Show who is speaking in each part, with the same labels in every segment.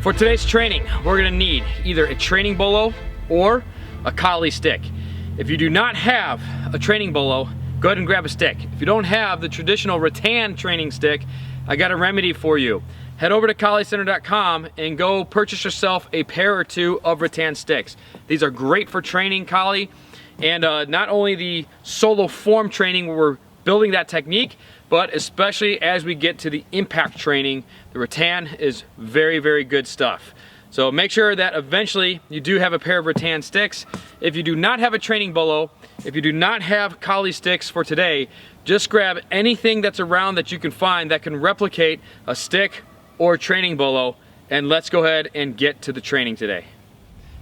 Speaker 1: For today's training, we're gonna need either a training bolo or a collie stick. If you do not have a training bolo, go ahead and grab a stick. If you don't have the traditional rattan training stick, I got a remedy for you. Head over to colliecenter.com and go purchase yourself a pair or two of rattan sticks. These are great for training collie, and not only the solo form training where we're building that technique, but especially as we get to the impact training, the rattan is very, very good stuff. So make sure that eventually you do have a pair of rattan sticks. If you do not have a training bolo, if you do not have collie sticks for today, just grab anything that's around that you can find that can replicate a stick or a training bolo, and let's go ahead and get to the training today.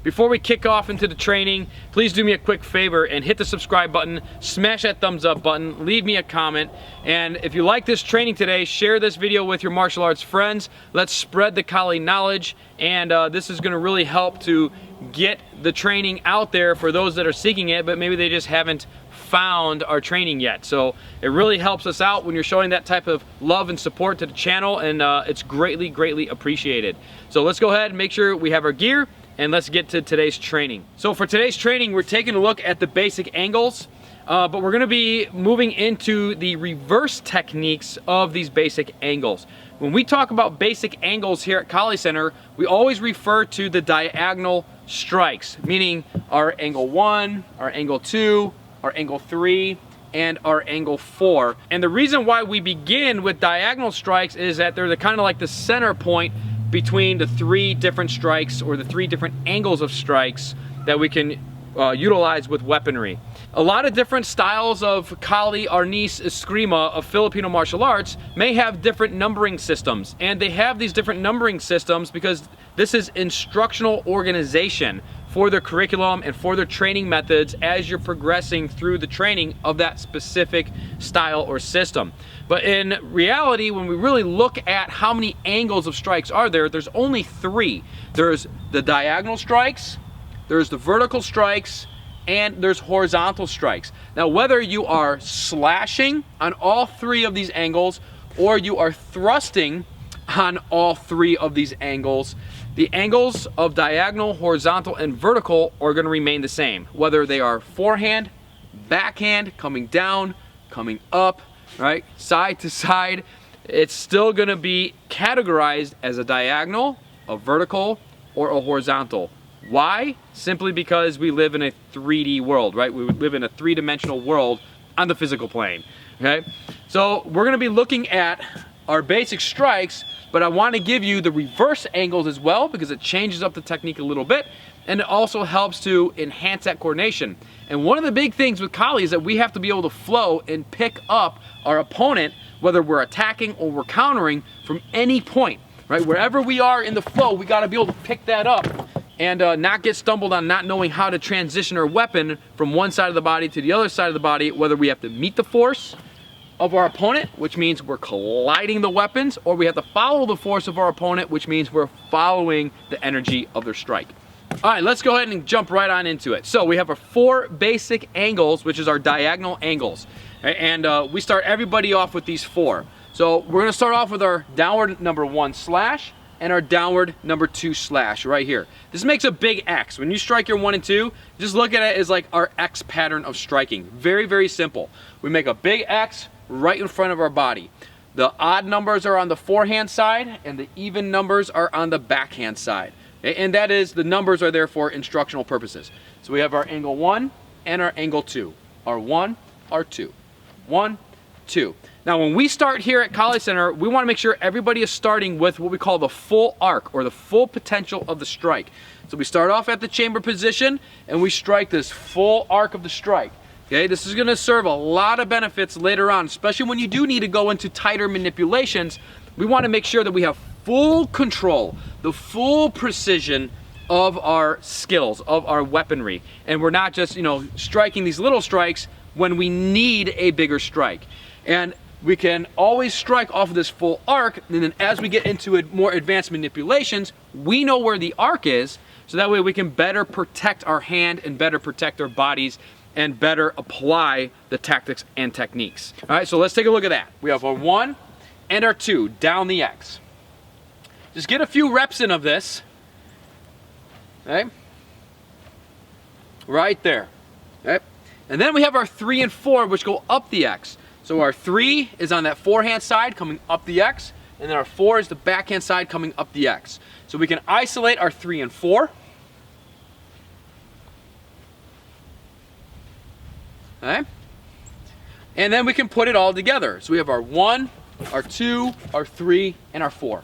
Speaker 1: Before we kick off into the training, please do me a quick favor and hit the subscribe button, smash that thumbs up button, leave me a comment, and if you like this training today, share this video with your martial arts friends. Let's spread the collie knowledge, and this is going to really help to get the training out there for those that are seeking it, but maybe they just haven't found our training yet. So it really helps us out when you're showing that type of love and support to the channel, and it's greatly, greatly appreciated. So let's go ahead and make sure we have our gear, and let's get to today's training. So for today's training, we're taking a look at the basic angles, but we're gonna be moving into the reverse techniques of these basic angles. When we talk about basic angles here at Collie Center, we always refer to the diagonal strikes, meaning our angle 1, our angle 2, our angle 3, and our angle 4. And the reason why we begin with diagonal strikes is that they're kind of like the center point between the 3 different strikes, or the 3 different angles of strikes that we can utilize with weaponry. A lot of different styles of Collie, Arnis, Eskrima of Filipino martial arts may have different numbering systems, and they have these different numbering systems because this is instructional organization for their curriculum and for their training methods as you're progressing through the training of that specific style or system. But in reality, when we really look at how many angles of strikes are there, there's only 3. There's the diagonal strikes, there's the vertical strikes, and there's horizontal strikes. Now, whether you are slashing on all 3 of these angles or you are thrusting on all 3 of these angles, the angles of diagonal, horizontal, and vertical are going to remain the same. Whether they are forehand, backhand, coming down, coming up, right, side to side, it's still going to be categorized as a diagonal, a vertical, or a horizontal. Why? Simply because we live in a 3D world, right? We live in a 3-dimensional world on the physical plane, okay? So we're going to be looking at our basic strikes, but I want to give you the reverse angles as well because it changes up the technique a little bit, and it also helps to enhance that coordination. And one of the big things with Collie is that we have to be able to flow and pick up our opponent, whether we're attacking or we're countering, from any point, right? Wherever we are in the flow, we got to be able to pick that up and not get stumbled on not knowing how to transition our weapon from one side of the body to the other side of the body, whether we have to meet the force of our opponent, which means we're colliding the weapons, or we have to follow the force of our opponent, which means we're following the energy of their strike. All right, let's go ahead and jump right on into it. So we have our 4 basic angles, which is our diagonal angles. And we start everybody off with these 4. So we're gonna start off with our downward number 1 slash and our downward number 2 slash right here. This makes a big X. When you strike your 1 and 2, just look at it as like our X pattern of striking. Very, very simple. We make a big X right in front of our body. The odd numbers are on the forehand side and the even numbers are on the backhand side. And that is, the numbers are there for instructional purposes. So we have our angle 1 and our angle 2. Our 1, our 2. 1, 2. Now when we start here at Collie Center, we want to make sure everybody is starting with what we call the full arc, or the full potential of the strike. So we start off at the chamber position and we strike this full arc of the strike. Okay, this is going to serve a lot of benefits later on, especially when you do need to go into tighter manipulations. We want to make sure that we have full control, the full precision of our skills, of our weaponry. And we're not just, striking these little strikes when we need a bigger strike. And we can always strike off of this full arc, and then as we get into more advanced manipulations, we know where the arc is, so that way we can better protect our hand and better protect our bodies and better apply the tactics and techniques. All right, so let's take a look at that. We have our 1 and our 2 down the X. Just get a few reps in of this. Okay, right there. Okay, and then we have our 3 and 4, which go up the X. So our 3 is on that forehand side coming up the X, and then our 4 is the backhand side coming up the X. So we can isolate our 3 and 4. Okay, and then we can put it all together. So we have our 1, our 2, our 3, and our 4.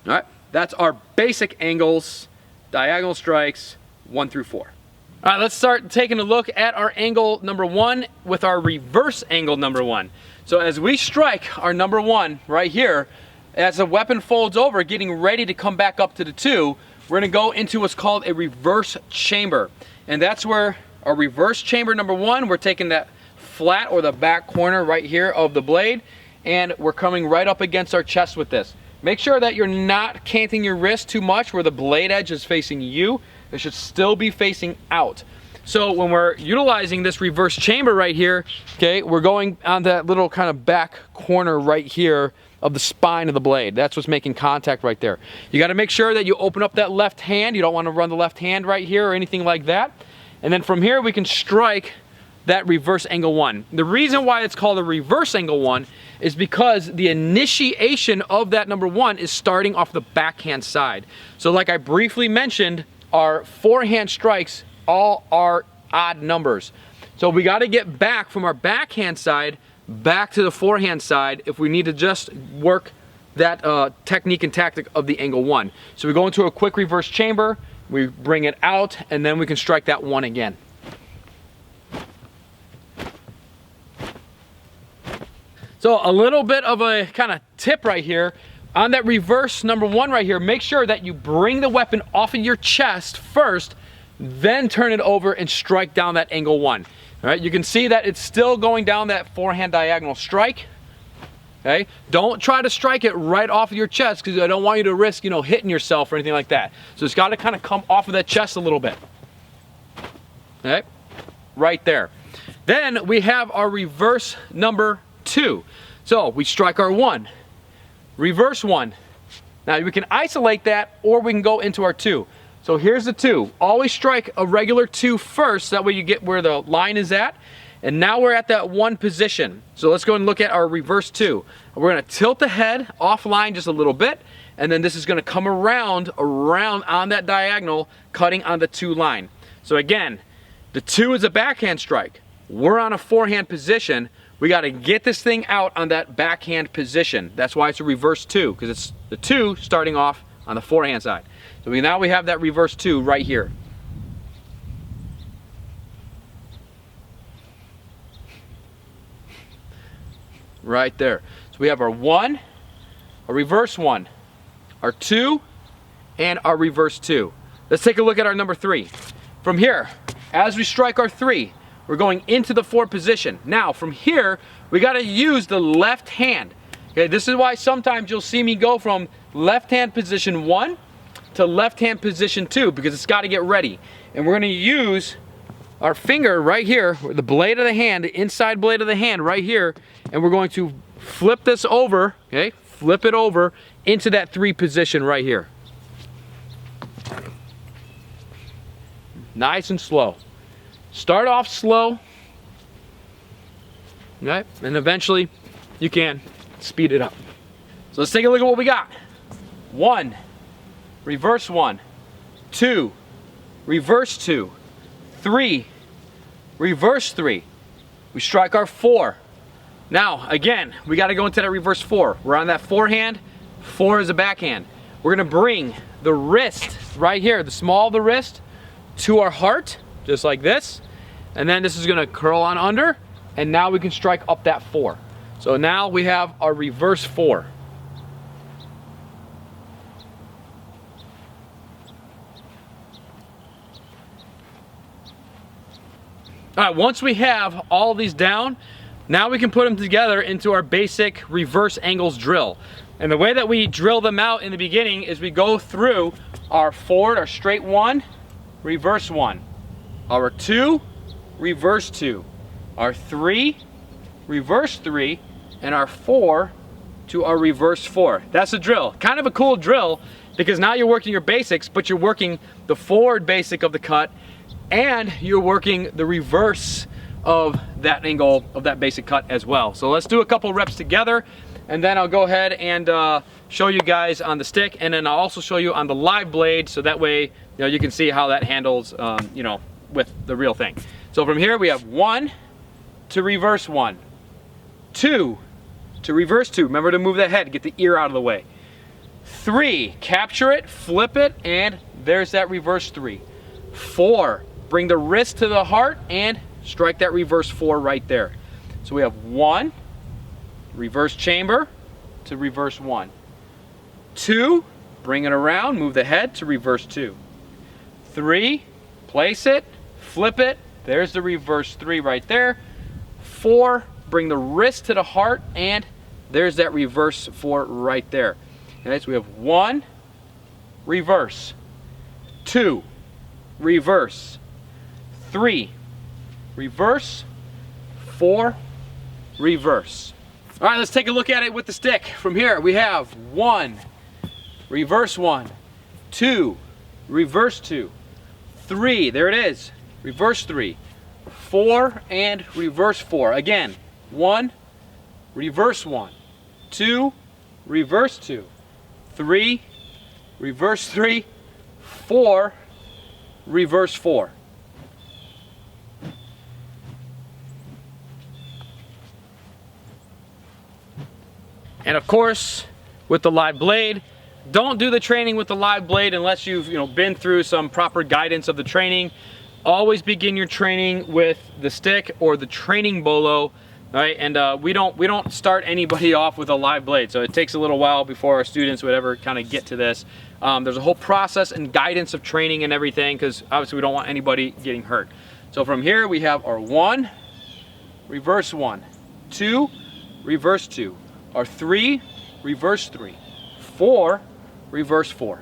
Speaker 1: All right, that's our basic angles, diagonal strikes, 1 through 4. All right, let's start taking a look at our angle number 1 with our reverse angle number 1. So as we strike our number 1 right here, as the weapon folds over, getting ready to come back up to the 2, we're gonna go into what's called a reverse chamber. And that's where our reverse chamber number 1, we're taking that flat or the back corner right here of the blade, and we're coming right up against our chest with this. Make sure that you're not canting your wrist too much where the blade edge is facing you. It should still be facing out. So when we're utilizing this reverse chamber right here, okay, we're going on that little kind of back corner right here of the spine of the blade. That's what's making contact right there. You gotta make sure that you open up that left hand. You don't wanna run the left hand right here or anything like that. And then from here, we can strike that reverse angle 1. The reason why it's called a reverse angle 1 is because the initiation of that number 1 is starting off the backhand side. So like I briefly mentioned, our forehand strikes all are odd numbers. So we got to get back from our backhand side back to the forehand side if we need to just work that technique and tactic of the angle 1. So we go into a quick reverse chamber, we bring it out, and then we can strike that 1 again. So a little bit of a kind of tip right here. On that reverse number 1 right here, make sure that you bring the weapon off of your chest first, then turn it over and strike down that angle 1. All right, you can see that it's still going down that forehand diagonal strike. Okay, don't try to strike it right off of your chest because I don't want you to risk, hitting yourself or anything like that. So it's got to kind of come off of that chest a little bit. Okay, right there. Then we have our reverse number 2. So we strike our 1, reverse 1. Now we can isolate that or we can go into our 2. So here's the 2. Always strike a regular 2 first, that way you get where the line is at. And now we're at that 1 position. So let's go and look at our reverse 2. We're gonna tilt the head offline just a little bit, and then this is gonna come around on that diagonal, cutting on the 2 line. So again, the 2 is a backhand strike. We're on a forehand position. We got to get this thing out on that backhand position. That's why it's a reverse 2, because it's the 2 starting off on the forehand side. So now we have that reverse 2 right here. Right there. So we have our 1, a reverse 1, our 2, and our reverse 2. Let's take a look at our number 3. From here, as we strike our 3, we're going into the 4 position. Now from here, we got to use the left hand. Okay, this is why sometimes you'll see me go from left hand position 1 to left hand position 2, because it's got to get ready. And we're going to use our finger right here, the blade of the hand, the inside blade of the hand right here, and we're going to flip this over, okay? Flip it over into that 3 position right here. Nice and slow. Start off slow, okay? And eventually you can speed it up. So let's take a look at what we got. 1, reverse 1, 2, reverse 2, 3, reverse 3. We strike our 4. Now, again, we got to go into that reverse 4. We're on that forehand. 4 is a backhand. We're going to bring the wrist right here, the small of the wrist, to our heart, just like this. And then this is going to curl on under. And now we can strike up that 4. So now we have our reverse 4. All right, once we have all these down, now we can put them together into our basic reverse angles drill. And the way that we drill them out in the beginning is we go through our forward, our straight 1, reverse 1, our 2, reverse 2, our 3, reverse 3, and our 4 to our reverse 4. That's the drill. Kind of a cool drill because now you're working your basics, but you're working the forward basic of the cut and you're working the reverse of that angle of that basic cut as well. So let's do a couple reps together, and then I'll go ahead and show you guys on the stick, and then I'll also show you on the live blade, so that way you can see how that handles with the real thing. So from here we have 1 to reverse 1, 2 to reverse 2. Remember to move that head, get the ear out of the way. 3, capture it, flip it, and there's that reverse 3. 4, bring the wrist to the heart and strike that reverse 4 right there. So we have 1, reverse chamber to reverse 1. 2, bring it around, move the head to reverse 2. 3, place it, flip it, there's the reverse 3 right there. 4, bring the wrist to the heart, and there's that reverse 4 right there. Okay, so we have 1, reverse, 2, reverse, 3, reverse, 4, reverse. All right, let's take a look at it with the stick. From here we have 1, reverse 1, 2, reverse 2, 3, there it is, reverse 3, 4, and reverse 4. Again, 1, reverse 1, 2, reverse 2, 3, reverse 3, 4, reverse 4. And of course, with the live blade, don't do the training with the live blade unless you've been through some proper guidance of the training. Always begin your training with the stick or the training bolo, right? And we don't start anybody off with a live blade, so it takes a little while before our students would ever kind of get to this. There's a whole process and guidance of training and everything, because obviously we don't want anybody getting hurt. So from here we have our 1, reverse 1, 2, reverse 2, our 3, reverse 3, 4, reverse 4.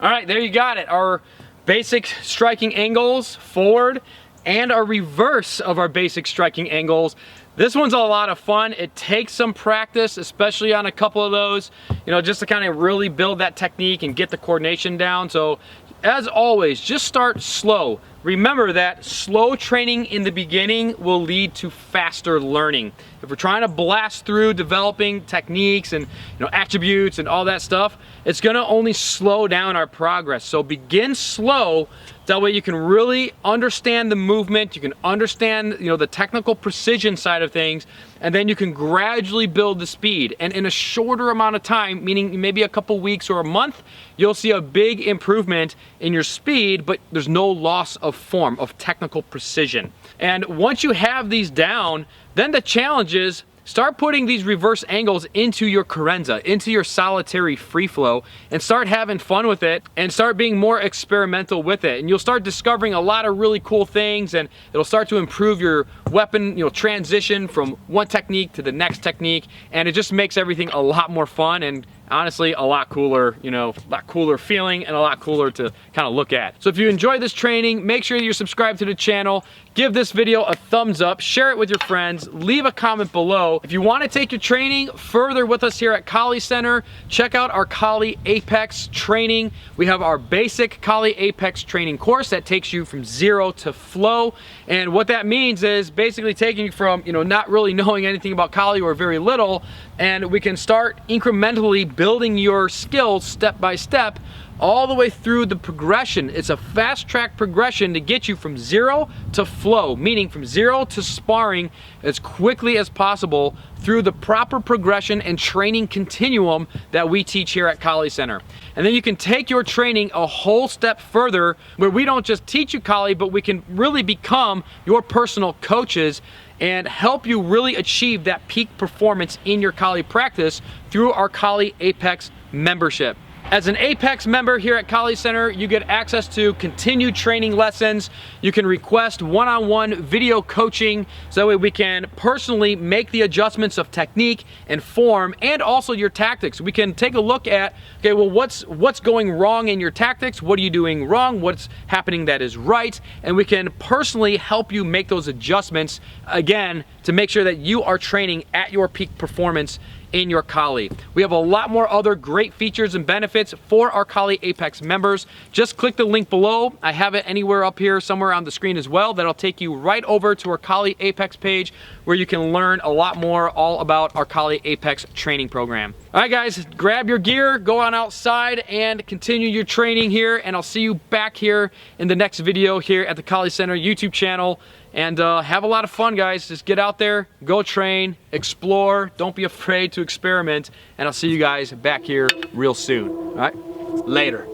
Speaker 1: All right, there you got it. Our basic striking angles forward and our reverse of our basic striking angles. This one's a lot of fun. It takes some practice, especially on a couple of those, just to kind of really build that technique and get the coordination down. So as always, just start slow. Remember that slow training in the beginning will lead to faster learning. If we're trying to blast through developing techniques and attributes and all that stuff, it's gonna only slow down our progress. So begin slow, that way you can really understand the movement, you can understand the technical precision side of things, and then you can gradually build the speed. And in a shorter amount of time, meaning maybe a couple weeks or a month, you'll see a big improvement in your speed, but there's no loss of form, of technical precision. And once you have these down, then the challenge is start putting these reverse angles into your carenza, into your solitary free flow, and start having fun with it and start being more experimental with it. And you'll start discovering a lot of really cool things, and it'll start to improve your weapon, transition from one technique to the next technique, and it just makes everything a lot more fun and honestly a lot cooler, a lot cooler feeling and a lot cooler to kind of look at. So if you enjoyed this training, make sure you're subscribed to the channel, give this video a thumbs up, share it with your friends, leave a comment below. If you want to take your training further with us here at Kali Center, check out our Kali Apex training. We have our basic Kali Apex training course that takes you from 0 to flow. And what that means is basically taking you from, not really knowing anything about Kali or very little, and we can start incrementally building your skills step by step all the way through the progression. It's a fast track progression to get you from 0 to flow, meaning from 0 to sparring as quickly as possible through the proper progression and training continuum that we teach here at Kali Center. And then you can take your training a whole step further, where we don't just teach you Kali, but we can really become your personal coaches and help you really achieve that peak performance in your Kali practice through our Kali Apex membership. As an Apex member here at Kali Center, you get access to continued training lessons. You can request one-on-one video coaching, so that way we can personally make the adjustments of technique and form, and also your tactics. We can take a look at, okay, well, what's going wrong in your tactics? What are you doing wrong? What's happening that is right? And we can personally help you make those adjustments, again, to make sure that you are training at your peak performance in your Kali. We have a lot more other great features and benefits for our Kali Apex members. Just click the link below. I have it anywhere up here somewhere on the screen as well. That'll take you right over to our Kali Apex page, where you can learn a lot more all about our Kali Apex training program. All right, guys, grab your gear, go on outside and continue your training here, and I'll see you back here in the next video here at the Kali Center YouTube channel. And have a lot of fun, guys. Just get out there, go train, explore, don't be afraid to experiment, and I'll see you guys back here real soon. All right, later.